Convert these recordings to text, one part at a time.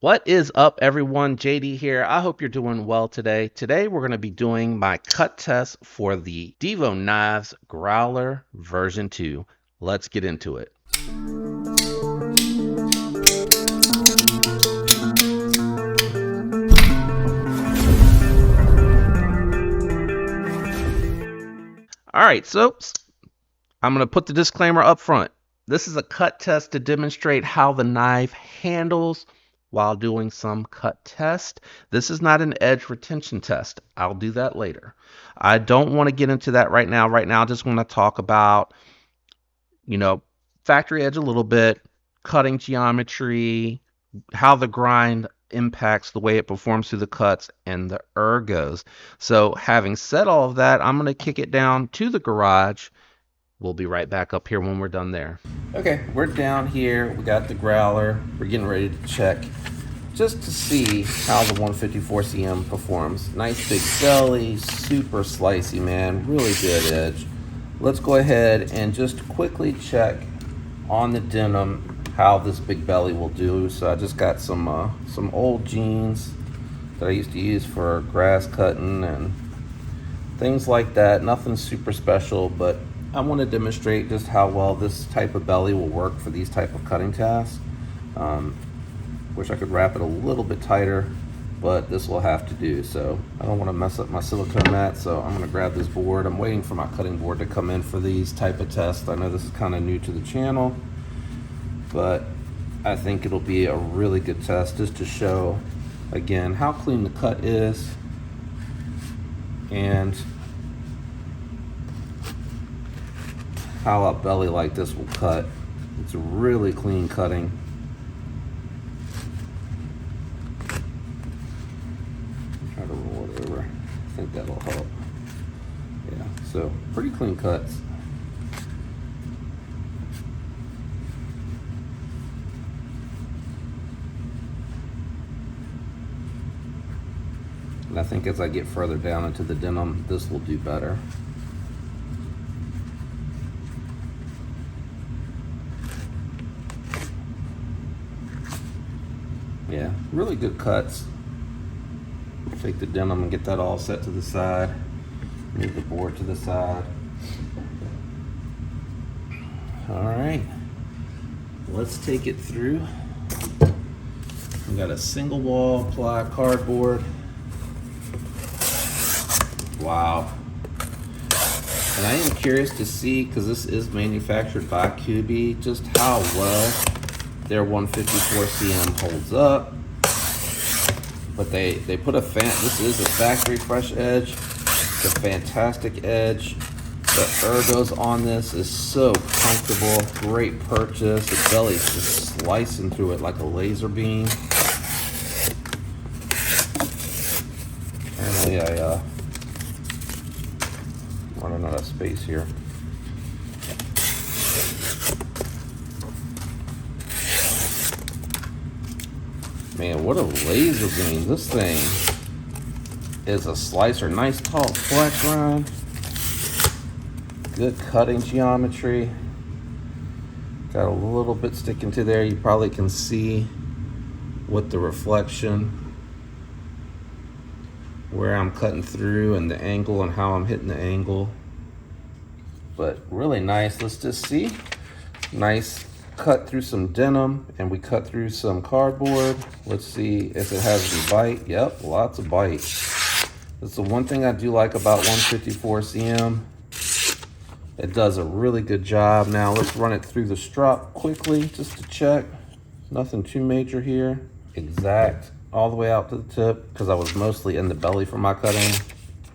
What is up, everyone? JD here. I hope you're doing well today. Today, we're going to be doing my cut test for the Divo Knives Growler version 2. Let's get into it. All right, so I'm going to put the disclaimer up front. This is a cut test to demonstrate how the knife handles while doing some cut test. This is not an edge retention test. I'll do that later. I don't want to get into that right now. Right now, I just want to talk about, factory edge a little bit, cutting geometry, how the grind impacts the way it performs through the cuts, and the ergos. So having said all of that, I'm going to kick it down to the garage. We'll be right back up here when we're done there. Okay, we're down here. We got the growler. We're getting ready to check just to see how the 154 cm performs. Nice big belly, super slicey, man. Really good edge. Let's go ahead and just quickly check on the denim how this big belly will do. So I just got some old jeans that I used to use for grass cutting and things like that. Nothing super special, but I want to demonstrate just how well this type of belly will work for these type of cutting tasks. Wish I could wrap it a little bit tighter, but this will have to do. So I don't want to mess up my silicone mat, so I'm going to grab this board. I'm waiting for my cutting board to come in for these type of tests. I know this is kind of new to the channel, but I think it'll be a really good test just to show, again, how clean the cut is and how a belly like this will cut. It's a really clean cutting. Try to roll it over. I think that'll help. Yeah, so pretty clean cuts. And I think as I get further down into the denim, this will do better. Yeah, really good cuts. Take the denim and get that all set to the side. Move the board to the side. All right, let's take it through. We got a single wall ply cardboard. Wow. And I am curious to see, because this is manufactured by Kubi, just how well their 154 cm holds up. But they put this is a factory fresh edge. It's a fantastic edge. The ergos on this is so comfortable. Great purchase. The belly's just slicing through it like a laser beam. Apparently I running out of space here. Man, what a laser beam. This thing is a slicer. Nice tall flat grind. Good cutting geometry. Got a little bit sticking to there. You probably can see with the reflection where I'm cutting through and the angle and how I'm hitting the angle. But really nice. Let's just see. Nice cut through some denim, and we cut through some cardboard. Let's see if it has any bite. Yep, lots of bite. That's the one thing I do like about 154 cm. It does a really good job. Now let's run it through the strop quickly just to check. Nothing too major here. Exact all the way out to the tip, because I was mostly in the belly for my cutting.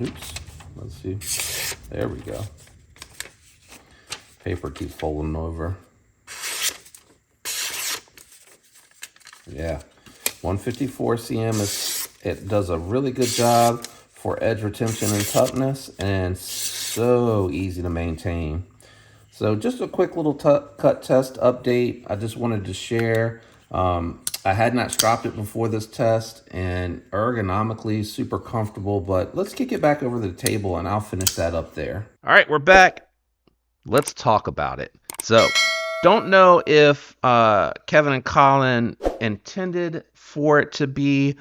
Oops, let's see. There we go. Paper keeps folding over. Yeah, 154 cm it does a really good job for edge retention and toughness, and so easy to maintain. So just a quick little cut test update. I just wanted to share. I had not stropped it before this test, and ergonomically super comfortable, but let's kick it back over to the table and I'll finish that up there. All right, we're back. Let's talk about it. So Don't know if Kevin and Colin intended for it to be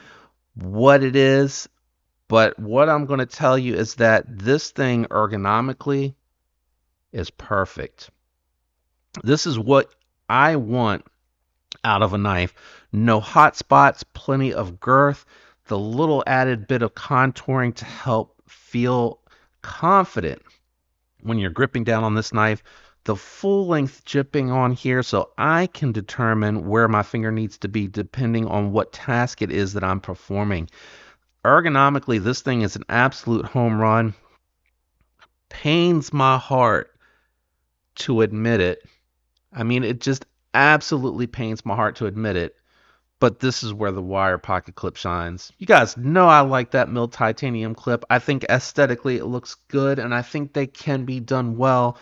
what it is, but what I'm going to tell you is that this thing ergonomically is perfect. This is what I want out of a knife. No hot spots, plenty of girth, the little added bit of contouring to help feel confident when you're gripping down on this knife. The full length jipping on here so I can determine where my finger needs to be depending on what task it is that I'm performing. Ergonomically, this thing is an absolute home run. Pains my heart to admit it. I mean, it just absolutely pains my heart to admit it. But this is where the wire pocket clip shines. You guys know I like that milled titanium clip. I think aesthetically it looks good, and I think they can be done well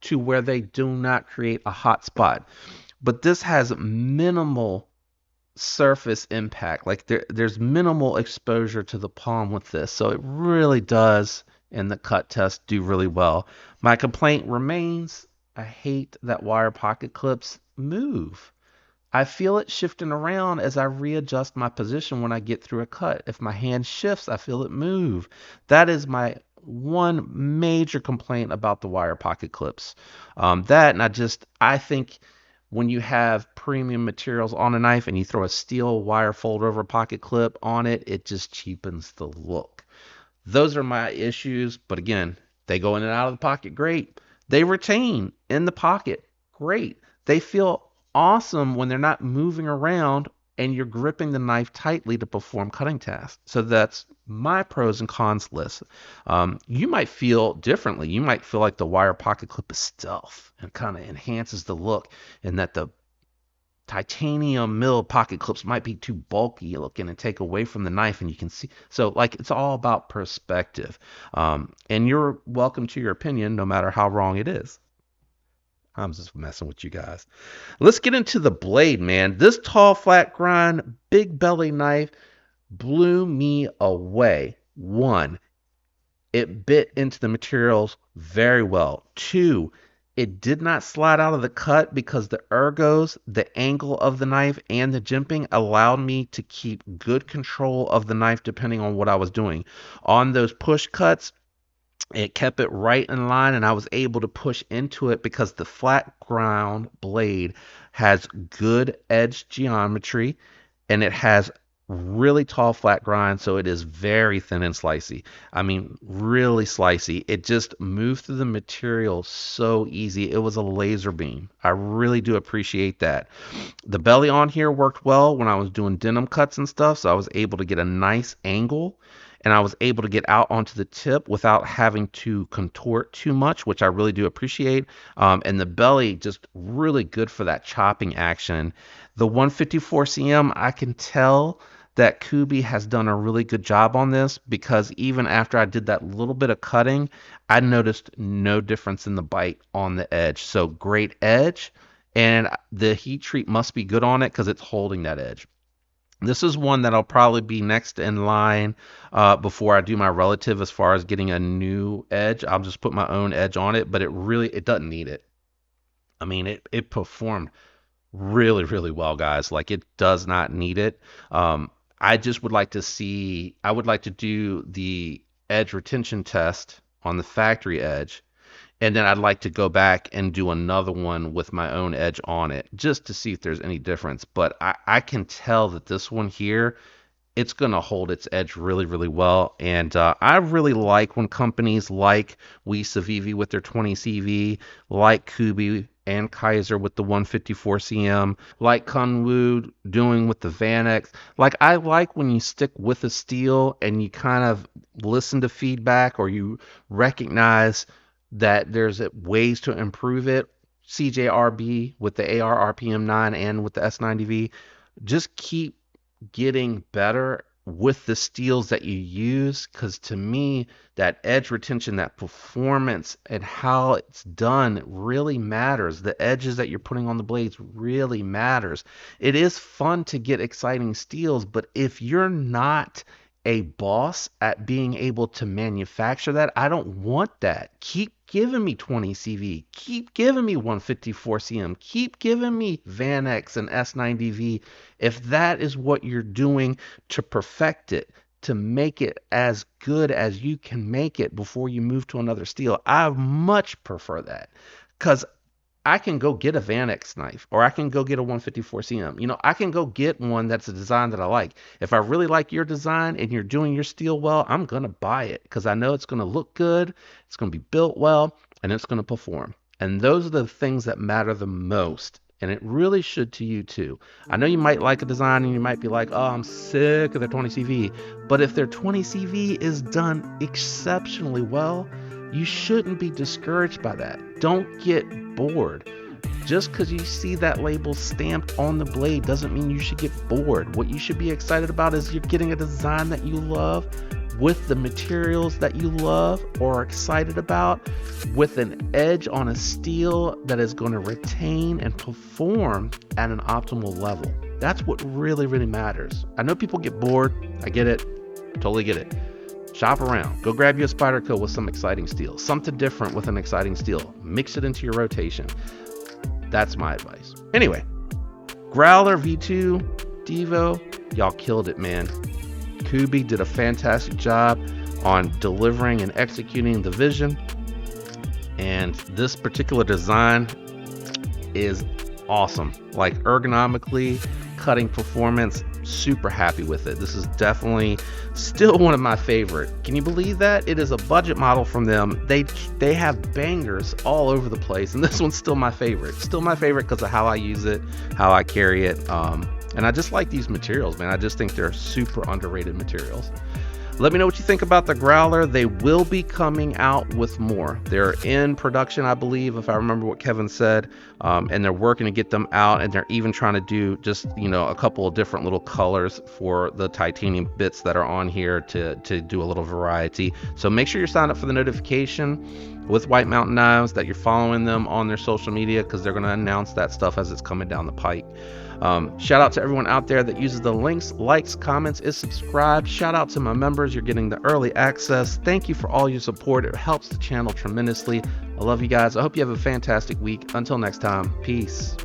to where they do not create a hot spot. But this has minimal surface impact. Like there's minimal exposure to the palm with this. So it really does, in the cut test, do really well. My complaint remains, I hate that wire pocket clips move. I feel it shifting around as I readjust my position when I get through a cut. If my hand shifts, I feel it move. That is my one major complaint about the wire pocket clips. That, and I think when you have premium materials on a knife and you throw a steel wire fold over pocket clip on it, it just cheapens the look. Those are my issues, but again, they go in and out of the pocket great. They retain in the pocket great. They feel awesome when they're not moving around and you're gripping the knife tightly to perform cutting tasks. So that's my pros and cons list. You might feel differently. You might feel like the wire pocket clip is stealth and kind of enhances the look, and that the titanium milled pocket clips might be too bulky looking and take away from the knife, and you can see. So like, it's all about perspective, and you're welcome to your opinion no matter how wrong it is. I'm just messing with you guys. Let's get into the blade, man. This tall flat grind big belly knife blew me away. One, it bit into the materials very well. Two, it did not slide out of the cut because the ergos, the angle of the knife, and the jimping allowed me to keep good control of the knife depending on what I was doing. On those push cuts, it kept it right in line, and I was able to push into it because the flat ground blade has good edge geometry, and it has really tall flat grind, so it is very thin and slicey. I mean, really slicey. It just moved through the material so easy. It was a laser beam. I really do appreciate that. The belly on here worked well when I was doing denim cuts and stuff, so I was able to get a nice angle, and I was able to get out onto the tip without having to contort too much, which I really do appreciate. And the belly just really good for that chopping action. The 154 cm, I can tell that Kubi has done a really good job on this, because even after I did that little bit of cutting, I noticed no difference in the bite on the edge. So great edge, and the heat treat must be good on it because it's holding that edge. This is one that'll probably be next in line before I do my relative as far as getting a new edge. I'll just put my own edge on it, but it doesn't need it. I mean, it performed really, really well, guys. Like, it does not need it. I just would like to see, I would like to do the edge retention test on the factory edge, and then I'd like to go back and do another one with my own edge on it just to see if there's any difference. But I can tell that this one here, it's going to hold its edge really, really well. And I really like when companies like We Civivi with their 20 CV, like Kubi and Kaiser with the 154 cm, like Kunwu doing with the Vanex. Like, I like when you stick with a steel and you kind of listen to feedback, or you recognize that there's ways to improve it. CJRB with the AR RPM 9 and with the S90V, just keep getting better with the steels that you use, because to me, that edge retention, that performance, and how it's done really matters. The edges that you're putting on the blades really matters. It is fun to get exciting steels, but if you're not a boss at being able to manufacture that. I don't want that. Keep giving me 20 CV. Keep giving me 154 CM. Keep giving me Van X and S90V. If that is what you're doing to perfect it, to make it as good as you can make it before you move to another steel, I much prefer that. Because I can go get a Van X knife, or I can go get a 154 CM. You know, I can go get one that's a design that I like. If I really like your design and you're doing your steel well, I'm going to buy it because I know it's going to look good, it's going to be built well, and it's going to perform. And those are the things that matter the most. And it really should to you too. I know you might like a design and you might be like, oh, I'm sick of their 20 CV. But if their 20 CV is done exceptionally well, you shouldn't be discouraged by that. Don't get bored. Just because you see that label stamped on the blade doesn't mean you should get bored. What you should be excited about is you're getting a design that you love with the materials that you love or are excited about, with an edge on a steel that is going to retain and perform at an optimal level. That's what really, really matters. I know people get bored. I get it. Totally get it. Shop around. Go grab you a Spyderco with some exciting steel. Something different with an exciting steel. Mix it into your rotation. That's my advice. Anyway, Growler V2, Divo, y'all killed it, man. Kubi did a fantastic job on delivering and executing the vision. And this particular design is awesome. Like ergonomically, cutting performance, super happy with it. This is definitely still one of my favorite. Can you believe that? It is a budget model from them. They have bangers all over the place, and this one's still my favorite. Still my favorite because of how I use it, how I carry it, and I just like these materials, man. I just think they're super underrated materials. Let me know what you think about the Growler. They will be coming out with more. They're in production, I believe, if I remember what Kevin said, and they're working to get them out, and they're even trying to do just, you know, a couple of different little colors for the titanium bits that are on here to do a little variety. So make sure you're signed up for the notification with White Mountain Knives, that you're following them on their social media, because they're going to announce that stuff as it's coming down the pike. Shout out to everyone out there that uses the links, likes, comments, is subscribed. Shout out to my members. You're getting the early access. Thank you for all your support. It helps the channel tremendously. I love you guys. I hope you have a fantastic week. Until next time, peace.